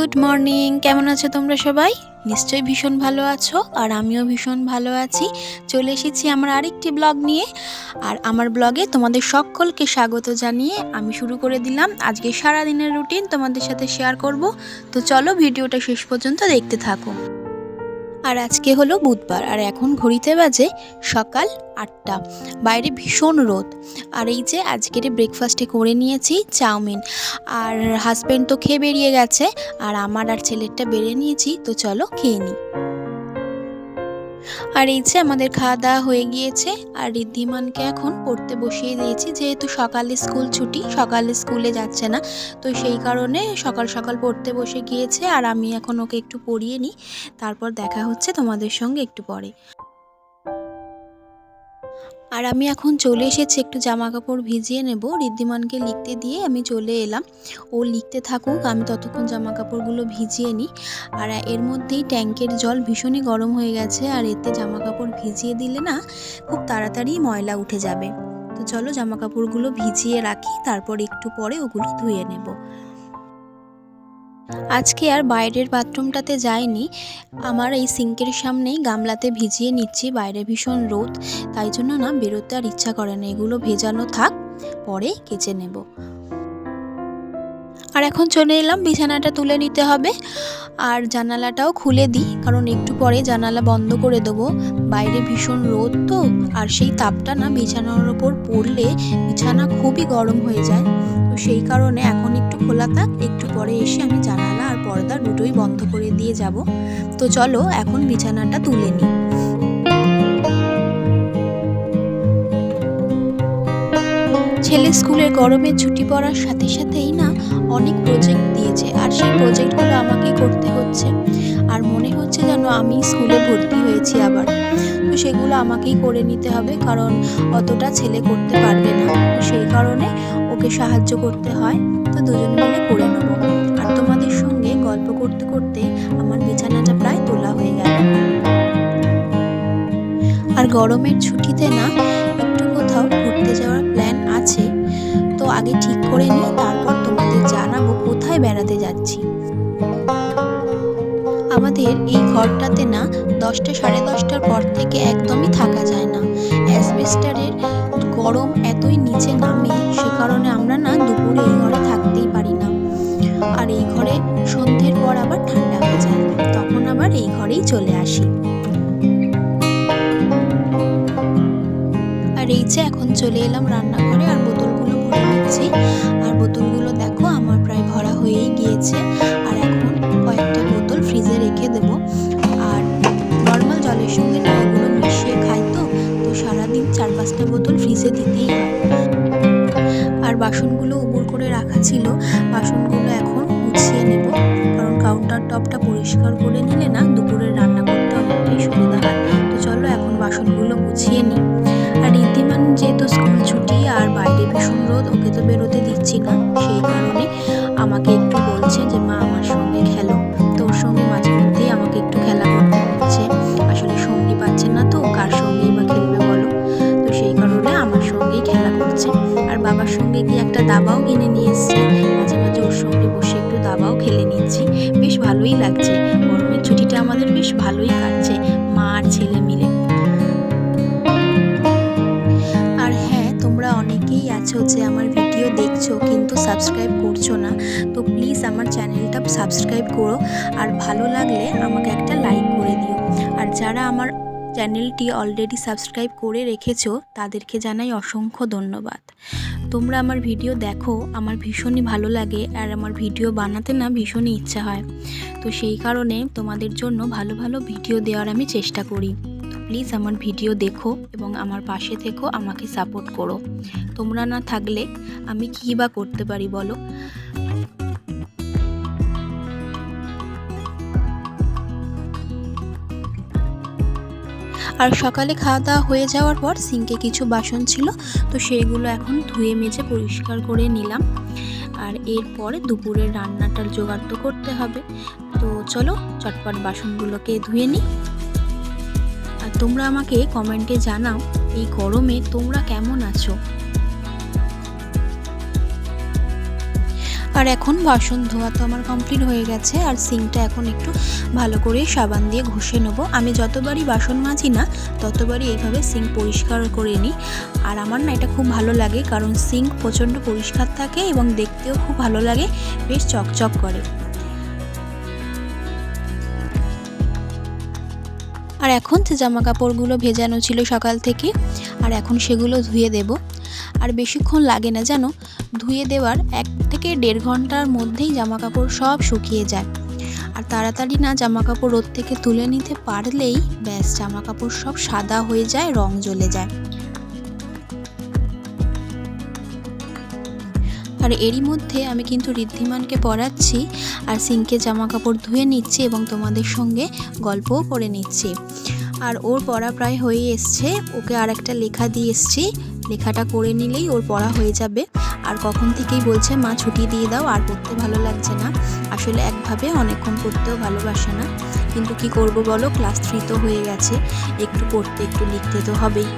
Good morning, কেমন আছো তোমরা সবাই? নিশ্চয়ই ভীষণ ভালো আছো, আর আমিও ভীষণ ভালো আছি। চলে এসেছি আমার আরেকটি ব্লগ নিয়ে, আর আমার ব্লগে তোমাদের সকলকে স্বাগত জানিয়ে আমি শুরু করে দিলাম আজকে সারাদিনের রুটিন তোমাদের সাথে শেয়ার করব। তো চলো ভিডিওটা শেষ পর্যন্ত দেখতে থাকো। আর আজকে হলো বুধবার, আর এখন ঘড়িতে বাজে সকাল 8টা। বাইরে ভীষণ রোদ। আর এই যে আজকের ব্রেকফাস্টে করে নিয়েছি চাউমিন, আর হাজব্যান্ড তো খেয়ে বেরিয়ে গেছে, আর আমার আর ছেলেরটা বেড়ে নিয়েছি। তো চলো খেয়ে নিই। আর এই যে আমাদের খাওয়া দাওয়া হয়ে গিয়েছে, আর ঋদ্ধিমানকে এখন পড়তে বসিয়ে দিয়েছি। যেহেতু সকালে স্কুল ছুটি, সকালে স্কুলে যাচ্ছে না, তো সেই কারণে সকাল সকাল পড়তে বসে গিয়েছে। আর আমি এখন ওকে একটু পড়িয়ে নিই, তারপর দেখা হচ্ছে তোমাদের সঙ্গে একটু পরে। আর আমি এখন চলে এসেছি, একটু জামা কাপড় ভিজিয়ে নেব। ঋদ্ধিমানকে লিখতে দিয়ে আমি চলে এলাম। ও লিখতে থাকুক, আমি ততক্ষণ জামা কাপড়গুলো ভিজিয়ে নিই। আর এর মধ্যেই ট্যাঙ্কের জল ভীষণই গরম হয়ে গেছে, আর এতে জামা কাপড় ভিজিয়ে দিলে না খুব তাড়াতাড়ি ময়লা উঠে যাবে। তো চলো জামা কাপড়গুলো ভিজিয়ে রাখি, তারপর একটু পরে ওগুলো ধুয়ে নেব। আজকে আর বাইরের বাথরুমটাতে যাইনি, আমার এই সিঙ্কের সামনেই গামলাতে ভিজিয়ে নিচ্ছি। বাইরে ভীষণ রোদ, তাই জন্য না বেরোতে আর ইচ্ছা করে না। এগুলো ভেজানো থাক, পরে কেচে নেব। আর এখন চলে এলাম, বিছানাটা তুলে নিতে হবে। আর জানালাটাও খুলে দিই, কারণ একটু পরে জানালা বন্ধ করে দেবো। বাইরে ভীষণ রোদ তো, আর সেই তাপটা না বিছানার ওপর পড়লে বিছানা খুবই গরম হয়ে যায়। তো সেই কারণে এখন একটু খোলা থাক, একটু পরে এসে আমি জানালা আর পর্দা দুটোই বন্ধ করে দিয়ে যাব। তো চলো এখন বিছানাটা তুলে নিই। ছেলে স্কুলের গরমের ছুটি পড়ার সাথে সাথেই না অনেক প্রজেক্ট দিয়েছে, আর সেই প্রজেক্টগুলো আমাকে করতে হচ্ছে। আর মনে হচ্ছে যেন আমি স্কুলে ভর্তি হয়েছি আবার। তো সেগুলো আমাকেই করে নিতে হবে, কারণ অতটা ছেলে করতে পারবে না। তো সেই কারণে ওকে সাহায্য করতে হয়। তো দুজন মিলে করে নেব। আর তোমাদের সঙ্গে গল্প করতে করতে আমার বিছানাটা প্রায় তোলা হয়ে গেল। আর গরমের ছুটিতে না একটু কোথাও ঘুরতে যাওয়ার প্ল্যান আছে। তো আগে ঠিক করে নিই, তারপর তোমাদের জানাবো কোথায় বেড়াতে যাচ্ছি। আমাদের এই ঘরটাতে না 10টা সাড়ে 10টার পর থেকে একদমই থাকা যায় না। অ্যাসবেস্টারের গরম এতই নিচে নামে, সে কারণে আমরা না দুপুরে এই ঘরে থাকতেই পারি না। আর এই ঘরে সন্ধ্যের পর আবার ঠান্ডা হয়ে যায়, তখন আবার এই ঘরেই চলে আসি। আর এই যে এখন চলে এলাম রান্নাঘরে, আর বোতলগুলো ভরে নিচ্ছি। আর বোতলগুলো দেখো আমার প্রায় ভরা হয়েই গিয়েছে। আর এখন কয়েকটা বোতল ফ্রিজে রেখে দেবো। আর নর্মাল জলের সঙ্গে না এগুলো মিশিয়ে খাই, তো সারাদিন 4-5টা বোতল ফ্রিজে দিতেই হয়। আর বাসনগুলো উবুর করে রাখা ছিল, বাসনগুলো এখন গুছিয়ে নেব, কারণ কাউন্টার টপটা পরিষ্কার করে নিলে না দুপুরে রান্না করতে অনেকটাই সুবিধা হয়। তো চলো এখন বাসনগুলো গুছিয়ে নিই। আর ঋদ্ধিমান যেহেতু স্কুল ছুটি আর বাইরে ভীষণ রোদ, ওকে তো বেরোতে দিচ্ছি না। সেই কারণে আমাকে একটু বলছে যে মা আমার সঙ্গে খেলো। তো ওর সঙ্গে মাঝে মধ্যেই আমাকে একটু খেলা করতে হচ্ছে। আসলে সঙ্গী পাচ্ছে না, তো কার সঙ্গেই বা খেলবে বলো। তো সেই কারণে আমার সঙ্গেই খেলা করছে। আর বাবার সঙ্গে গিয়ে একটা দাবাও কিনে নিয়ে এসছে, মাঝে মাঝে ওর সঙ্গে বসে একটু দাবাও খেলে নিচ্ছি। বেশ ভালোই লাগছে, গরমের ছুটিটা আমাদের বেশ ভালোই কাটছে মা আর ছেলে মিলে। আর হ্যাঁ, তোমরা অনেকেই আছো যে আমার ভিডিও দেখছো কিন্তু সাবস্ক্রাইব করছো না। তো প্লিজ আমার চ্যানেলটা সাবস্ক্রাইব করো, আর ভালো লাগলে আমাকে একটা লাইক করে দিও। আর যারা আমার চ্যানেলটি অলরেডি সাবস্ক্রাইব করে রেখেছো তাদেরকে জানাই অসংখ্য ধন্যবাদ। তোমরা আমার ভিডিও দেখো, আমার ভীষণই ভালো লাগে, আর আমার ভিডিও বানাতে না ভীষণই ইচ্ছা হয়। তো সেই কারণে তোমাদের জন্য ভালো ভালো ভিডিও দেওয়ার আমি চেষ্টা করি। প্লিজ আমার ভিডিও দেখো এবং আমার পাশে থেকো, আমাকে সাপোর্ট করো। তোমরা না থাকলে আমি কী বা করতে পারি বলো। আর সকালে খাওয়া দাওয়া হয়ে যাওয়ার পর সিঙ্কে কিছু বাসন ছিল, তো সেইগুলো এখন ধুয়ে মেজে পরিষ্কার করে নিলাম। আর এরপরে দুপুরের রান্নাটার জোগাড় তো করতে হবে। তো চলো চটপট বাসনগুলোকে ধুয়ে নিই। আর তোমরা আমাকে কমেন্টে জানাও এই গরমে তোমরা কেমন আছো। আর এখন বাসন ধোয়া তো আমার কমপ্লিট হয়ে গেছে, আর সিঙ্কটা এখন একটু ভালো করে সাবান দিয়ে ঘষে নেবো। আমি যতবারই বাসন মাজি না ততবারই এইভাবে সিঙ্ক পরিষ্কার করে নিই। আর আমার না এটা খুব ভালো লাগে, কারণ সিঙ্ক প্রচণ্ড পরিষ্কার থাকে এবং দেখতেও খুব ভালো লাগে, বেশ চকচক করে। আর এখন যে জামা কাপড়গুলো ভেজানো ছিল সকাল থেকে, আর এখন সেগুলো ধুয়ে দেব। আর বেশিক্ষণ লাগে না যেন, ধুয়ে দেওয়ার 1 থেকে 1.5 ঘন্টার মধ্যেই জামা কাপড় সব শুকিয়ে যায়। আর তাড়াতাড়ি না জামা কাপড় রোদ থেকে তুলে নিতে পারলেই ব্যাস, জামা কাপড় সব সাদা হয়ে যায়, রং জ্বলে যায়। আর এরই মধ্যে আমি কিন্তু ঋদ্ধিমানকে পড়াচ্ছি আর সিঙ্কে জামা কাপড় ধুয়ে নিচ্ছি এবং তোমাদের সঙ্গে গল্পও করে নিচ্ছি। আর ওর পড়া প্রায় হয়ে এসছে, ওকে আর একটা লেখা দিয়ে এসছি, লেখাটা করে নিলেই ওর পড়া হয়ে যাবে। আর কখন থেকেই বলছে মা ছুটি দিয়ে দাও, আর পড়তে ভালো লাগছে না। আসলে একভাবে অনেকক্ষণ পড়তেও ভালোবাসে না, কিন্তু কি করব বলো, ক্লাস 3 তো হয়ে গেছে, একটু পড়তে একটু লিখতে তো হবেই।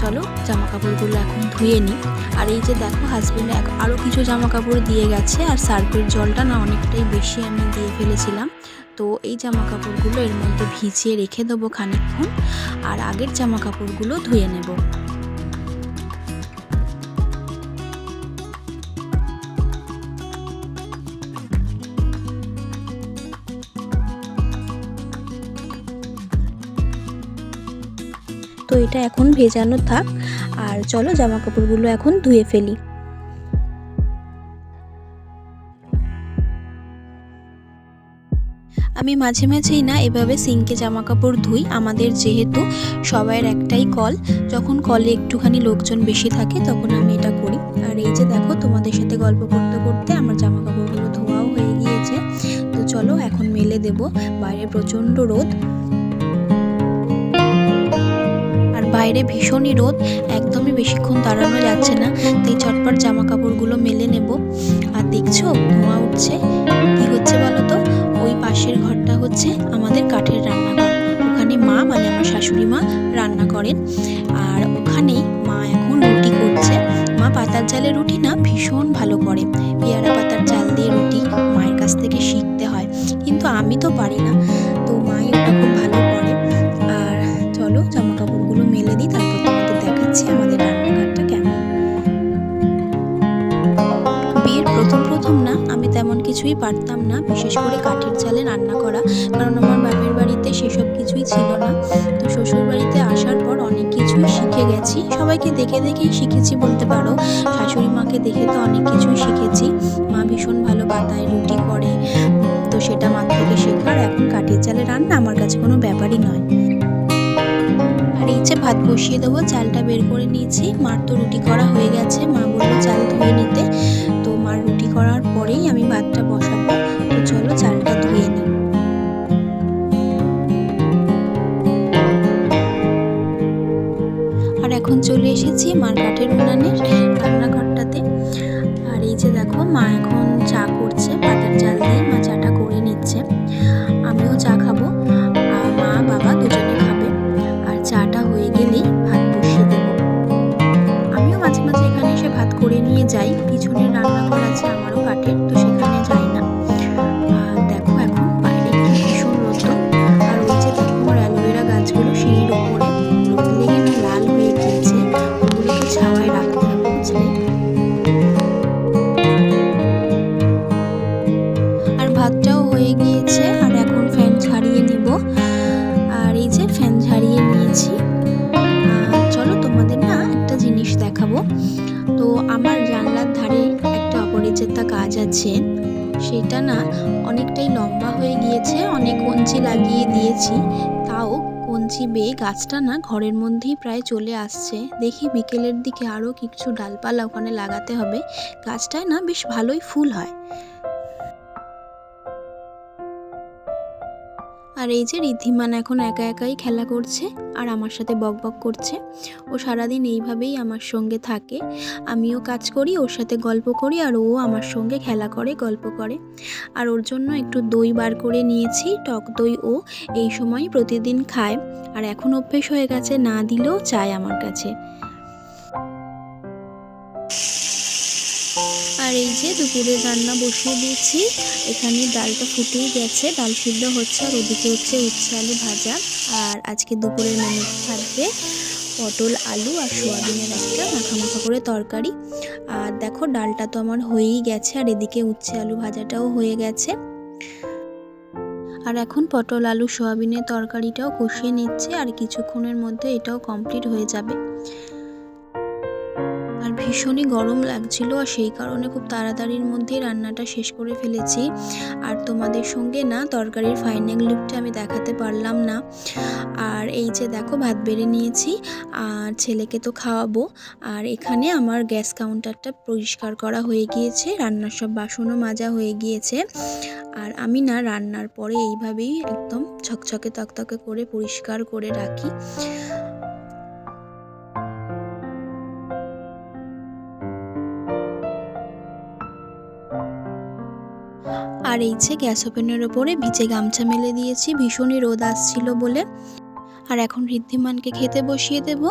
চলো জামা কাপড়গুলো এখন ধুয়ে নিই। আর এই যে দেখো হাজবেন্ড আরও কিছু জামা কাপড় দিয়ে গেছে, আর সার্ফের জলটা না অনেকটাই বেশি আমি দিয়ে ফেলেছিলাম। তো এই জামা কাপড়গুলো এর মধ্যে ভিজিয়ে রেখে দেবো খানিকক্ষণ, আর আগের জামা কাপড়গুলো ধুয়ে নেব। তো এটা এখন ভেজানো থাক, আর চলো জামা কাপড়গুলো এখন ধুয়ে ফেলি। আমি মাঝে মাঝেই না এভাবে সিঙ্কে জামা কাপড় ধুই। আমাদের যেহেতু সবাইয়ের একটাই কল, যখন কলে একটুখানি লোকজন বেশি থাকে তখন আমি এটা করি। আর এই যে দেখো তোমাদের সাথে গল্প করতে করতে আমার জামা কাপড়গুলো ধোয়াও হয়ে গিয়েছে। তো চলো এখন মেলে দেব, বাইরে প্রচণ্ড রোদ, আর বাইরে ভীষণই রোদ, একদমই বেশিক্ষণ দাঁড়ানো যাচ্ছে না, তাই চটপট জামা কাপড়গুলো মেলে নেব। আর দেখছো ধোঁয়া উঠছে, কি হচ্ছে বলো তো, ওই পাশের ঘরটা হচ্ছে আমাদের কাঠের রান্নাঘর, ওখানে মা মানে আমার শাশুড়ি মা রান্না করেন। আর ওখানেই মা এখন রুটি করছে। মা পাতার জালে রুটি না ভীষণ ভালো করে, পেয়ারা পাতার জাল দিয়ে রুটি মায়ের কাছ থেকে শিখতে হয়, কিন্তু আমি তো পারি না, তো মাই ওটা খুব ভালো করে। আর চলো জামা কাপড়গুলো মেলে দিই, তারপর তোমাদের দেখাচ্ছি আমাদের রান্নাঘরটা কেমন। বিয়ের প্রথম না আমি তেমন কিছুই পারতাম না, বিশেষ করে কাঠের জালে রান্না করা, কারণ আমার বাপের বাড়িতে সেসব কিছুই ছিল না। তো শ্বশুর বাড়িতে আসার পর অনেক কিছুই শিখে গেছি, সবাইকে দেখে দেখেই শিখেছি বলতে পারো, শাশুড়ি মাকে দেখে তো অনেক কিছুই শিখেছি। মা ভীষণ ভালো পাতায় রুটি করে, তো সেটা মা থেকে শেখার, এখন কাঠের জালে রান্না আমার কাছে কোনো ব্যাপারই নয়। আর এই যে ভাত বসিয়ে দেবো, চালটা বের করে নিয়েছি, মার তো রুটি করা হয়ে গেছে, মা বললো চাল ধুয়ে নিতে, তো মার রুটি করার পরেই আমি ভাতটা বসাবো। তো চলো চালটা ধুয়ে নিই। আর এখন চলে এসেছি মার কাঠের উনানের রান্নাঘরটাতে। আর এই যে দেখো মা এখন চা করছে পাতার জাল দিয়ে, মা চাটা করে নিচ্ছে, আমিও চা খাবো, আর মা বাবা দুজনে খাবে। আর চাটা হয়ে গেলেই ভাত বসিয়ে দেবো। আমিও মাঝে মাঝে এখানে এসে ভাত করে নিয়ে যাই, পিছনের রান্নাঘর আছে আমারও কাঠের, তো সেখানে যাই না। আর দেখো এখন বাইরে কি ভীষণ রোদ, আর ওই যে দেখো আমার অ্যালোভেরা গাছগুলো সিঁড়ির ওপরে রোদ লেগে না লাল হয়ে গিয়েছে, ওগুলোকে ছাওয়ায় রাখতে হবে বুঝলে। আর ভাতটাও হয়ে গিয়েছে, আর এখন ফ্যান ঝাড়িয়ে নিব। আর এই যে ফ্যান ঝাড়িয়ে নিয়েছি। চলো তোমাদের না একটা জিনিস দেখাবো। তো আমার জানলার ধারে একটা অপরিচিতা গাছ আছে, সেটা না অনেকটাই লম্বা হয়ে গিয়েছে, অনেক কঞ্চি লাগিয়ে দিয়েছি, তাও কঞ্চি বেয়ে গাছটা না ঘরের মধ্যেই প্রায় চলে আসছে। দেখি বিকেলের দিকে আরও কিছু ডালপালা ওখানে লাগাতে হবে, গাছটায় না বেশ ভালোই ফুল হয়। আর এই যে ঋদ্ধিমান এখন একা একাই খেলা করছে আর আমার সাথে বকবক করছে। ও সারাদিন এইভাবেই আমার সঙ্গে থাকে, আমিও কাজ করি, ওর সাথে গল্প করি, আর ও আমার সঙ্গে খেলা করে গল্প করে। আর ওর জন্য একটু দই বার করে নিয়েছি, টক দই ও এই সময় প্রতিদিন খায়, আর এখন অভ্যেস হয়ে গেছে, না দিলেও চায় আমার কাছে। আর এই যে দুপুরের রান্না বসিয়ে দিয়েছি। এখানে ডালটা ফুটেই গেছে, ডাল সিদ্ধ হচ্ছে, আর ওদিকে হচ্ছে উচ্ছে আলু ভাজা। আর আজকে দুপুরের মেনু থাকবে পটল আলু আর সোয়াবিনের একটা মাখা মাখা করে তরকারি। আর দেখো ডালটা তো আমার হয়েই গেছে, আর এদিকে উচ্ছে আলু ভাজাটাও হয়ে গেছে। আর এখন পটল আলু সোয়াবিনের তরকারিটাও কষিয়ে নিচ্ছে, আর কিছুক্ষণের মধ্যে এটাও কমপ্লিট হয়ে যাবে। আর ভীষণই গরম লাগছিল, আর সেই কারণে খুব তাড়াতাড়ির মধ্যেই রান্নাটা শেষ করে ফেলেছি। আর তোমাদের সঙ্গে না তরকারির ফাইনাল লুকটা আমি দেখাতে পারলাম না। আর এই যে দেখো ভাত বেড়ে নিয়েছি, আর ছেলেকে তো খাওয়াবো। আর এখানে আমার গ্যাস কাউন্টারটা পরিষ্কার করা হয়ে গিয়েছে, রান্নার সব বাসনও মাজা হয়ে গিয়েছে। আর আমি না রান্নার পরে এইভাবেই একদম ছকছকে তকতকে করে পরিষ্কার করে রাখি। আর এই যে গ্যাস ওভেনের ওপরে ভিজে গামছা মেলে দিয়েছি, ভীষণই রোদ আসছিল বলে। আর এখন ঋদ্ধিমানকে খেতে বসিয়ে দেব।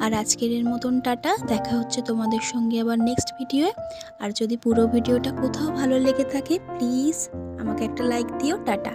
আর আজকের এর মতন টাটা, দেখা হচ্ছে তোমাদের সঙ্গে আবার নেক্সট ভিডিওয়ে। আর যদি পুরো ভিডিওটা কোথাও ভালো লেগে থাকে প্লিজ আমাকে একটা লাইক দিও। টাটা।